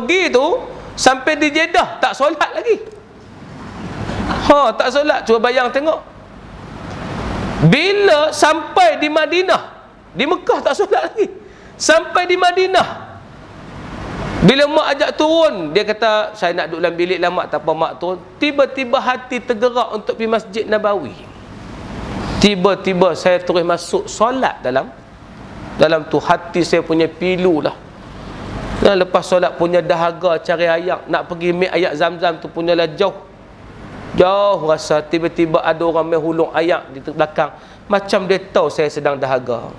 pergi tu sampai di Jeddah tak solat lagi. Tak solat. Cuba bayang tengok. Bila sampai di Madinah, di Mekah tak solat lagi. Sampai di Madinah, bila mak ajak turun, dia kata, saya nak duduk dalam bilik lah mak, tak apa mak turun. Tiba-tiba hati tergerak untuk pergi Masjid Nabawi. Tiba-tiba saya terus masuk solat dalam tu, hati saya punya pilu lah. Dan lepas solat punya dahaga cari ayak, nak pergi ambil ayak Zam-Zam tu punya lah jauh rasa. Tiba-tiba ada orang main hulung ayak di belakang, macam dia tahu saya sedang dahaga.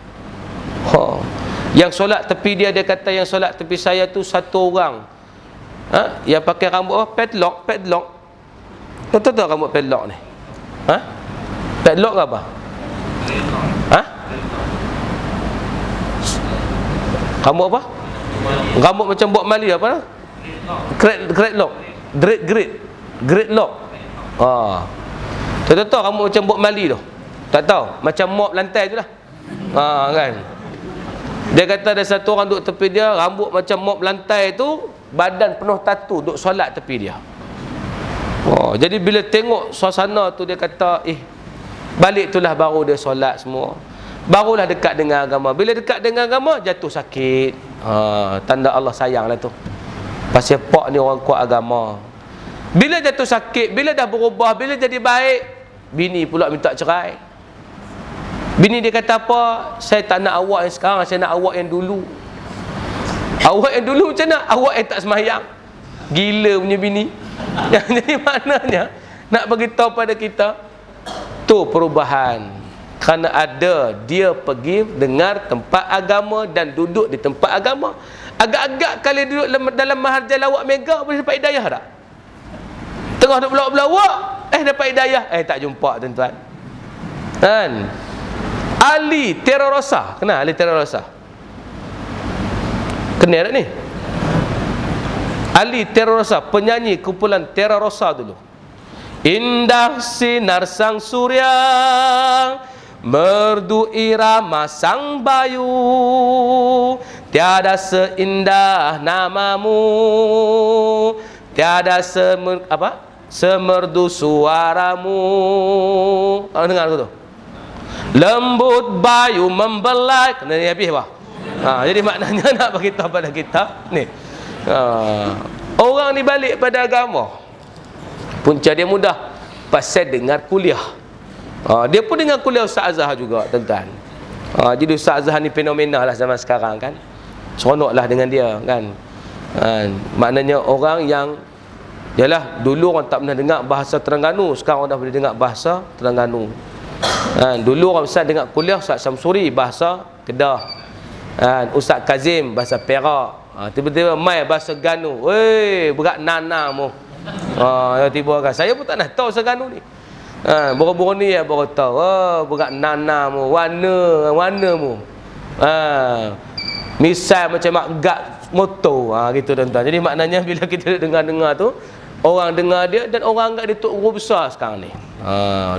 Yang solat tepi dia kata yang solat tepi saya tu satu orang, yang pakai rambut padlock. Tahu tak rambut padlock ni? Padlock ke apa? Rambut apa? Rambut macam buat Mali apa? Great lock. Great lock. Tahu rambut macam buat Mali tu? Tak tahu, macam mop lantai tu lah. Kan? Dia kata ada satu orang duduk tepi dia, rambut macam mop lantai tu, badan penuh tatu, duduk solat tepi dia. Jadi bila tengok suasana tu, dia kata, balik itulah baru dia solat semua. Barulah dekat dengan agama. Bila dekat dengan agama, jatuh sakit. Tanda Allah sayang lah tu. Pasal pak ni orang kuat agama. Bila jatuh sakit, bila dah berubah, bila jadi baik, bini pula minta cerai. Bini dia kata apa? Saya tak nak awak yang sekarang, saya nak awak yang dulu. Awak yang dulu macam mana? Awak yang tak semayang. Gila punya bini. Jadi maknanya nak bagi tahu pada kita, tu perubahan. Kerana ada dia pergi dengar tempat agama dan duduk di tempat agama. Agak-agak kali duduk dalam maharja lawak mega, boleh dapat hidayah tak? Tengah duduk belawak-belawak, dapat hidayah. Tak jumpa tuan-tuan. Kan? Ali Terrarossa. Kenal Ali Terrarossa? Kenal tak ni? Ali Terrarossa, penyanyi kumpulan Terrarossa dulu. Indah sinar sang surya, merdu irama sang bayu, tiada seindah namamu, tiada semerdu suaramu. Dengar aku tu. Lembut bayu membelai. Kena ni habis apa? Jadi maknanya nak bagi tahu pada kita ni. Orang ni balik pada agama. Punca dia mudah pasal dengar kuliah. Dia pun dengar kuliah Ustaz Azhar juga, tuan-tuan. Jadi Ustaz Azhar ni fenomenal lah zaman sekarang kan. Seronoklah dengan dia kan. Maknanya orang yang yalah, dulu orang tak pernah dengar bahasa Terengganu, sekarang orang dah boleh dengar bahasa Terengganu. Dulu orang Ustaz dengar kuliah Ustaz Samsuri bahasa Kedah, Ustaz Kazim bahasa Perak, tiba-tiba mai bahasa Ganu. Weh, berat nana mu. Tiba kan saya pun tak nak tahu bahasa Ganu ni. Baru-baru ni baru tahu. Berat nana mu, warna mu. Misal macam mak gak motor, gitu tuan-tuan. Jadi maknanya bila kita dengar-dengar tu, orang dengar dia dan orang anggap dia Tok Guru besar sekarang ni.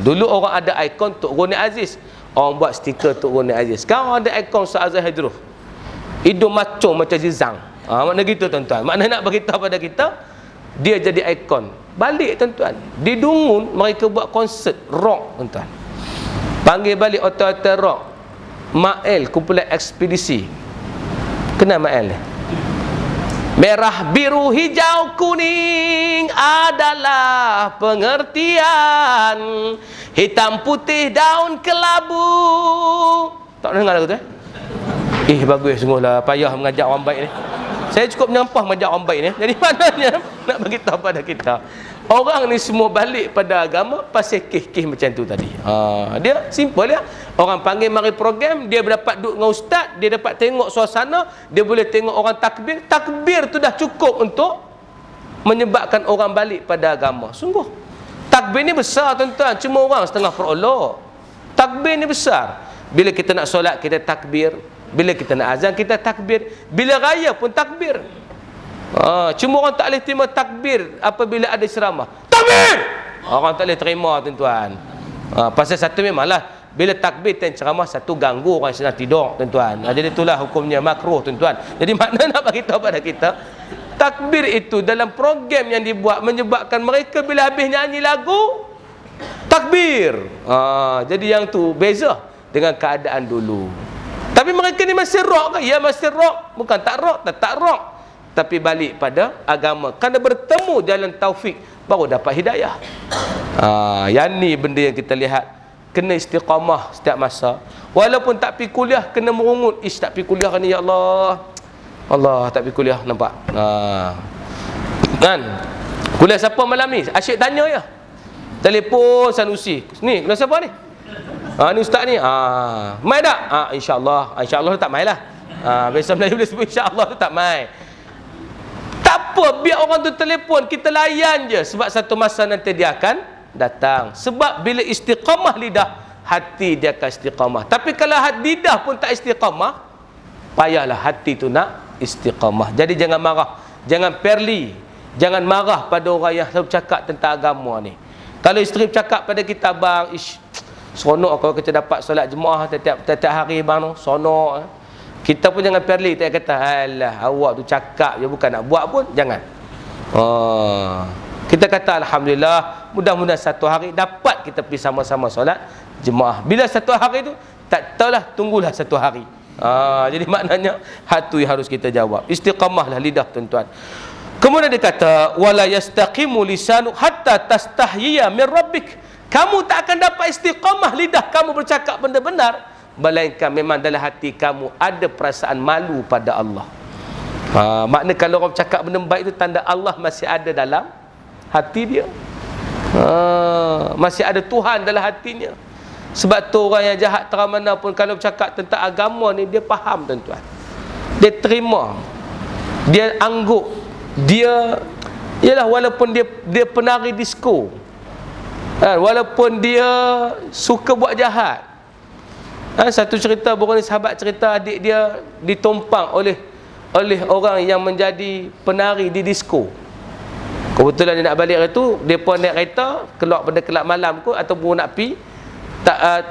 Dulu orang ada ikon Tok Guru Nik Aziz, orang buat stiker Tok Guru Nik Aziz. Sekarang orang ada ikon Ustaz Azhar Hidrus, hidung macam Zizang. Makna gitu tuan-tuan. Makna nak beritahu pada kita, dia jadi ikon. Balik tuan-tuan, di Dungun mereka buat konsert rock tuan-tuan. Panggil balik otor-otor rock. Mael kumpulan ekspedisi. Kenal Mael ni? Merah, biru, hijau, kuning adalah pengertian. Hitam, putih, daun kelabu. Tak dengar lagu tu bagus sungguhlah, payah mengajak orang baik ni. Saya cukup menyampah mengajak orang baik ni. Jadi maknanya nak bagi tahu pada kita, orang ni semua balik pada agama pasal kes-kes macam tu tadi. Dia simple ya. Orang panggil mari program, dia dapat duduk dengan ustaz, dia dapat tengok suasana, dia boleh tengok orang takbir. Takbir tu dah cukup untuk menyebabkan orang balik pada agama. Sungguh. Takbir ni besar tuan-tuan, cuma orang setengah perolok. Takbir ni besar. Bila kita nak solat kita takbir, bila kita nak azan kita takbir, bila raya pun takbir. Cuma orang tak boleh terima takbir apabila ada ceramah. Takbir! Orang tak boleh terima tuan-tuan. Pasal satu memanglah, bila takbir dan ceramah, satu ganggu orang sedang tidur tuan-tuan. Jadi itulah hukumnya makruh tuan-tuan. Jadi makna nak bagi tahu pada kita, takbir itu dalam program yang dibuat menyebabkan mereka bila habis nyanyi lagu takbir. Jadi yang tu beza dengan keadaan dulu. Tapi mereka ni masih rock ke? Ya masih rock. Bukan tak rock, tak rock. Tapi balik pada agama. Kerana bertemu jalan taufik baru dapat hidayah. Yang ni benda yang kita lihat. Kena istiqamah setiap masa. Walaupun tak pergi kuliah, kena merungut. Tak pergi kuliah ni, ya Allah. Allah, tak pergi kuliah, nampak? Kan? Kuliah siapa malam ni? Asyik tanya ya. Telefon Sanusi. Ni, kuliah siapa ni? Ni ustaz ni. Mai tak? InsyaAllah. InsyaAllah tak mai lah. Biasa Melayu boleh sebut insyaAllah tu tak mai. Tak apa, biar orang tu telefon, kita layan je. Sebab satu masa nanti dia akan datang. Sebab bila istiqamah lidah, hati dia akan istiqamah. Tapi kalau lidah pun tak istiqamah, payahlah hati tu nak istiqamah. Jadi jangan marah, jangan perli, jangan marah pada orang yang selalu cakap tentang agama ni. Kalau isteri bercakap pada kita, bang, seronok kalau kita dapat solat jemaah tiap hari bang tu, seronok. Kita pun jangan perli, tak kata alah awak tu cakap je, bukan nak buat pun jangan. Kita kata alhamdulillah, mudah-mudahan satu hari dapat kita pergi sama-sama solat jemaah. Bila satu hari tu tak tahulah, tunggulah satu hari. Jadi maknanya hatu yang harus kita jawab. Istiqamahlah lidah, tuan-tuan. Kemudian dia kata wala yastaqimu lisanu hatta tastahyiya min rabbik. Kamu tak akan dapat istiqamah lidah kamu bercakap benda benar melainkan memang dalam hati kamu ada perasaan malu pada Allah. Makna kalau orang bercakap benda baik itu tanda Allah masih ada dalam hati dia. Masih ada Tuhan dalam hatinya. Sebab tu orang yang jahat terang mana pun kalau bercakap tentang agama ni, dia faham, tuan-tuan. Dia terima. Dia angguk. Dia ialah walaupun dia penari disko, walaupun dia suka buat jahat. Satu cerita, bukan sahabat cerita adik dia ditumpang oleh orang yang menjadi penari di disko. Kebetulan dia nak balik itu, dia pun naik kereta keluar pada kelab malam kot, ataupun nak pi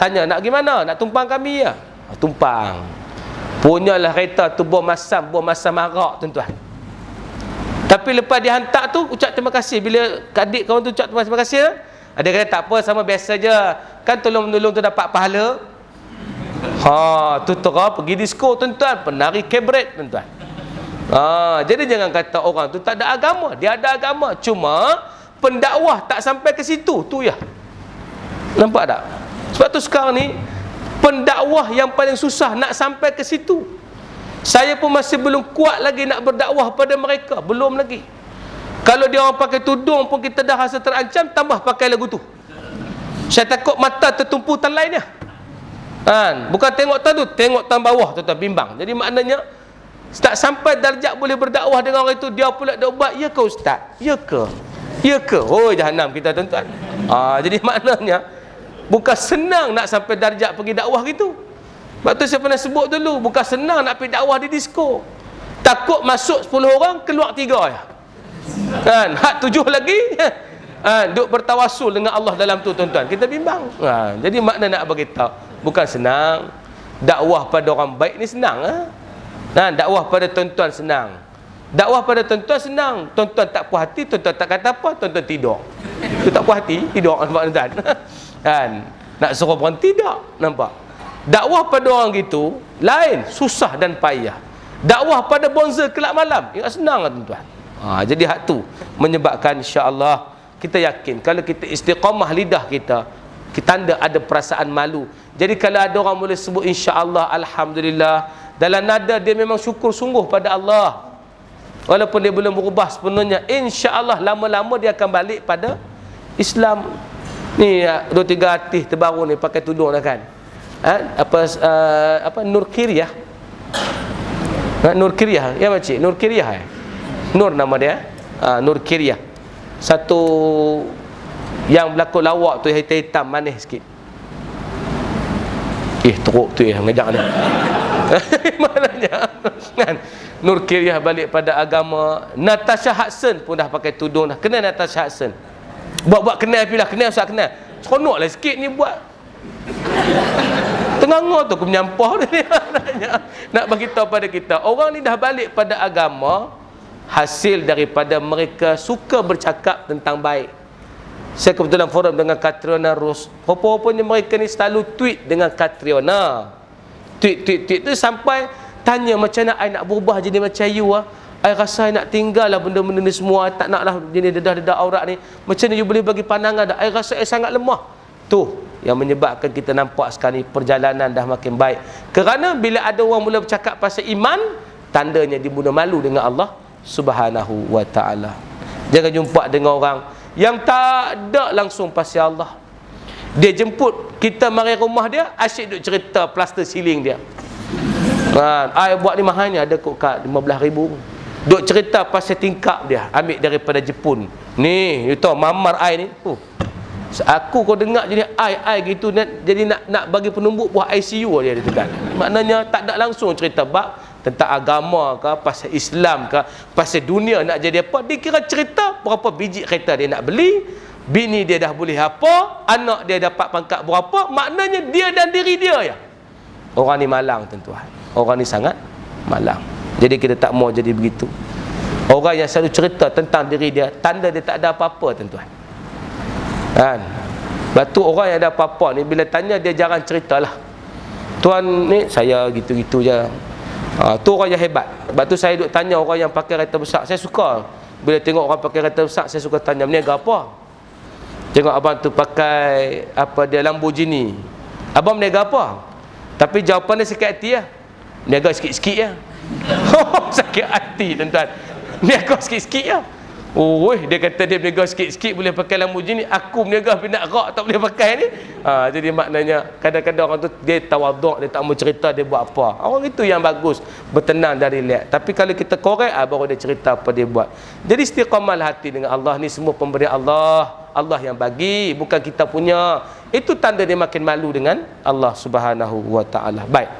tanya nak gimana, nak tumpang kami ya. Tumpang. Punyalah kereta tu buah masam arak, tuan-tuan. Tapi lepas dia hantar tu ucap terima kasih. Bila adik kawan tu ucap terima kasih, ada kata tak apa, sama biasa je. Kan tolong-menolong tu dapat pahala. Tu terang pergi disko, tuan-tuan, penari kebret, tuan-tuan. Jadi jangan kata orang tu tak ada agama. Dia ada agama, cuma pendakwah tak sampai ke situ. Tu ya. Nampak tak? Sebab tu sekarang ni pendakwah yang paling susah nak sampai ke situ. Saya pun masih belum kuat lagi nak berdakwah pada mereka. Belum lagi. Kalau dia orang pakai tudung pun kita dah rasa terancam, tambah pakai lagu tu. Saya takut mata tertumpu tan lainnya. Bukan tengok tan tu, tengok tan bawah, tuan-tuan, bimbang. Jadi maknanya tak sampai darjat boleh berdakwah dengan orang itu. Dia pula dah ubat, ya ke ustaz? Ya ke? Ya ke? Oh, jahanam kita, tuan-tuan. Jadi maknanya bukan senang nak sampai darjat pergi dakwah gitu. Sebab tu saya pernah sebut dulu, bukan senang nak pergi dakwah di disko. Takut masuk 10 orang, keluar 3 ya. Hak 7 lagi duk bertawasul dengan Allah dalam tu, tuan-tuan. Kita bimbang. Jadi makna nak bagi tahu, bukan senang. Dakwah pada orang baik ni senang. Dakwah pada tuan-tuan senang. Dakwah pada tuan-tuan senang. Tuan-tuan tak puas hati, tuan-tuan tak kata apa, tuan-tuan tidur. Tu tak puas hati, tidur, nampak, tuan-tuan. Nak suruh berhenti tak, nampak. Dakwah pada orang gitu lain, susah dan payah. Dakwah pada bonza kelab malam, ingat senang lah, tuan-tuan. Jadi hak tu menyebabkan insya-Allah kita yakin kalau kita istiqamah lidah kita tanda ada perasaan malu. Jadi kalau ada orang boleh sebut insya-Allah, alhamdulillah, dalam nada dia memang syukur sungguh pada Allah. Walaupun dia belum berubah sepenuhnya, insya-Allah lama-lama dia akan balik pada Islam. Ni 2-3 artis terbaru ni pakai tudung dah kan. Nur Kiryah. Nur Kiryah, ya makcik, Nur Kiryah. Nur nama dia. Nur Kiryah. Satu yang berlakon lawak tu, hitam-hitam, manis sikit. Teruk tu ngejak ni. Maknanya kan, Nur Kiryah balik pada agama. Natasha Hudson pun dah pakai tudung dah. Kenal Natasha Hudson? Buat kenal pilah, kenal ustaz, kenal. Seronoklah sikit ni buat. Tengah-tengah tu aku menyampah dia. Nak bagi tahu pada kita, orang ni dah balik pada agama, hasil daripada mereka suka bercakap tentang baik. Saya kebetulan forum dengan Catriona Rose. Rupa-rupanya mereka ni selalu tweet dengan Catriona. Tweet tu sampai tanya macam mana I nak berubah jadi macam you ah. I rasa I nak tinggal lah benda-benda ni semua. I tak nak lah jenis dedah-dedah aurat ni. Macam mana you boleh bagi pandangan dah? I rasa I sangat lemah. Tu yang menyebabkan kita nampak sekarang ni perjalanan dah makin baik. Kerana bila ada orang mula bercakap pasal iman, tandanya dia mula malu dengan Allah Subhanahu wa ta'ala. Jangan jumpa dengan orang yang tak ada langsung pasal Allah. Dia jemput kita mari rumah dia, asyik duk cerita plaster ceiling dia. I buat ni mahalnya, ada kot kat 15,000. Duk cerita pasal tingkap dia, ambil daripada Jepun. Ni, you tahu mamar I ni. Aku kau dengar jadi I gitu jadi nak bagi penumbuk buah ICU dia dekat. Maknanya tak ada langsung cerita bab tentang agama ke, pasal Islam ke, pasal dunia nak jadi apa. Dia kira cerita berapa biji kereta dia nak beli, bini dia dah boleh apa, anak dia dapat pangkat berapa. Maknanya dia dan diri dia ya. Orang ni malang tuan-tuan. Orang ni sangat malang. Jadi kita tak mau jadi begitu. Orang yang selalu cerita tentang diri dia, tanda dia tak ada apa-apa tuan-tuan. Kan? Batu orang yang ada apa-apa ni bila tanya dia jarang ceritalah. Tuan ni saya gitu-gitu je. Tu orang yang hebat. Sebab tu saya duk tanya orang yang pakai kereta besar. Saya suka bila tengok orang pakai kereta besar, saya suka tanya berniaga apa. Tengok abang tu pakai apa dia Lamborghini. Abang berniaga apa? Tapi jawapan dia sakit hati lah. Berniaga sikit-sikit lah. Sakit hati tuan-tuan. Berniaga sikit-sikit lah. Dia kata dia berniaga sikit-sikit boleh pakai Lamborghini. Aku berniaga pinak rak tak boleh pakai ni. Jadi maknanya kadang-kadang orang tu dia tawaduk, dia tak mau cerita dia buat apa. Orang itu yang bagus, bertenang dan relax. Tapi kalau kita korek baru dia cerita apa dia buat. Jadi istiqamah hati dengan Allah ni semua pemberian Allah. Allah yang bagi, bukan kita punya. Itu tanda dia makin malu dengan Allah Subhanahu wa ta'ala. Baik.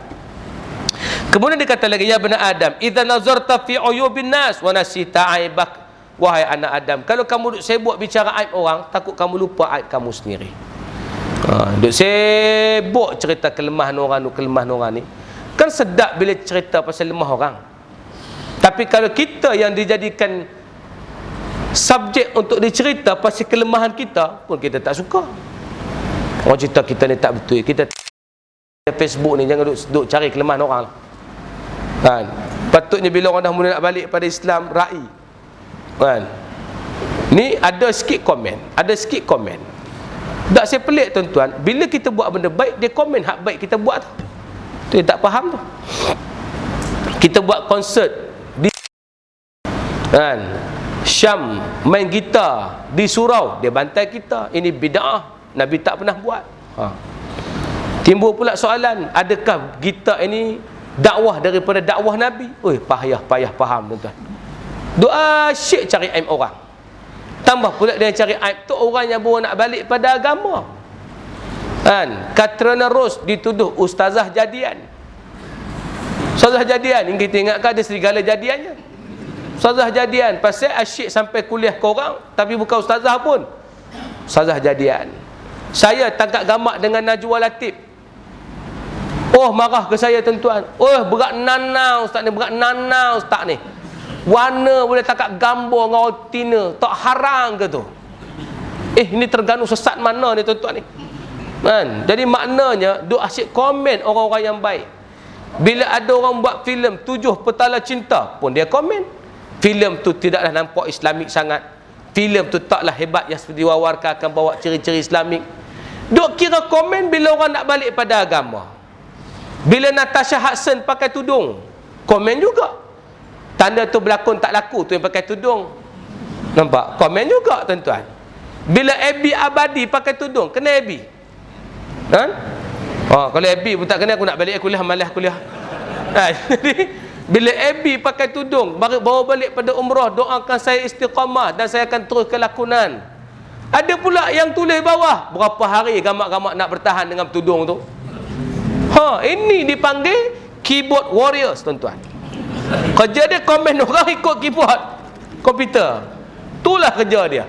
Kemudian dia kata lagi, ya bani Adam, idza nazarta fi uyubin nas wa nasita aibak. Wahai anak Adam, kalau kamu duk sibuk bicara aib orang, takut kamu lupa aib kamu sendiri. Duk sibuk cerita kelemahan orang ni. Kan sedap bila cerita pasal lemah orang. Tapi kalau kita yang dijadikan subjek untuk dicerita pasal kelemahan kita, pun kita tak suka. Orang cerita kita ni tak betul. Kita Facebook ni jangan duk cari kelemahan orang. Kan? Patutnya bila orang dah mula nak balik pada Islam, ra'i. Kan? Ni ada sikit komen. Tak saya pelik tuan-tuan, bila kita buat benda baik, dia komen hak baik kita buat tu. Tu dia tak faham tu. Kita buat konsert di kan, Syam main gitar di surau, dia bantai kita. Ini bid'ah, Nabi tak pernah buat. Timbul pula soalan, adakah gitar ini dakwah daripada dakwah Nabi? Payah faham tuan-tuan. Doa syik cari aib orang. Tambah pula dia cari aib tu orang yang baru nak balik pada agama. Kan? Catriona Rose dituduh ustazah jadian. Ustazah jadian, yang kita ingatkan ada serigala jadiannya. Ustazah jadian, pasal asyik sampai kuliah korang, tapi bukan ustazah pun. Ustazah jadian. Saya tangkap gamak dengan Najwa Latif. Marah ke saya tuan-tuan. Berat nanau ustaz ni, berat nanau ustaz ni. Warna boleh tangkap gambar dengan retina, tak haram ke tu? Ini terganu sesat mana ni tuan-tuan ni? Kan? Jadi maknanya duk asyik komen orang-orang yang baik. Bila ada orang buat filem 7 Petala Cinta pun dia komen. Filem tu tidaklah nampak Islamik sangat. Filem tu taklah hebat yang seperti wawarkan akan bawa ciri-ciri Islamik. Duk kira komen bila orang nak balik pada agama. Bila Natasha Hudson pakai tudung, komen juga. Tanda tu berlakon tak laku tu yang pakai tudung. Nampak? Komen juga tuan-tuan. Bila Abby Abadi pakai tudung, kena Abby. Kan? Kalau Abby pun tak kena, aku nak balik kuliah, malas kuliah. Jadi bila Abby pakai tudung, bawa balik pada umrah, doakan saya istiqamah dan saya akan terus ke lakonan. Ada pula yang tulis bawah, berapa hari gamak-gamak nak bertahan dengan tudung tu. Ini dipanggil keyboard warriors tuan-tuan. Kerja dia komen orang ikut keyboard komputer. Itulah kerja dia.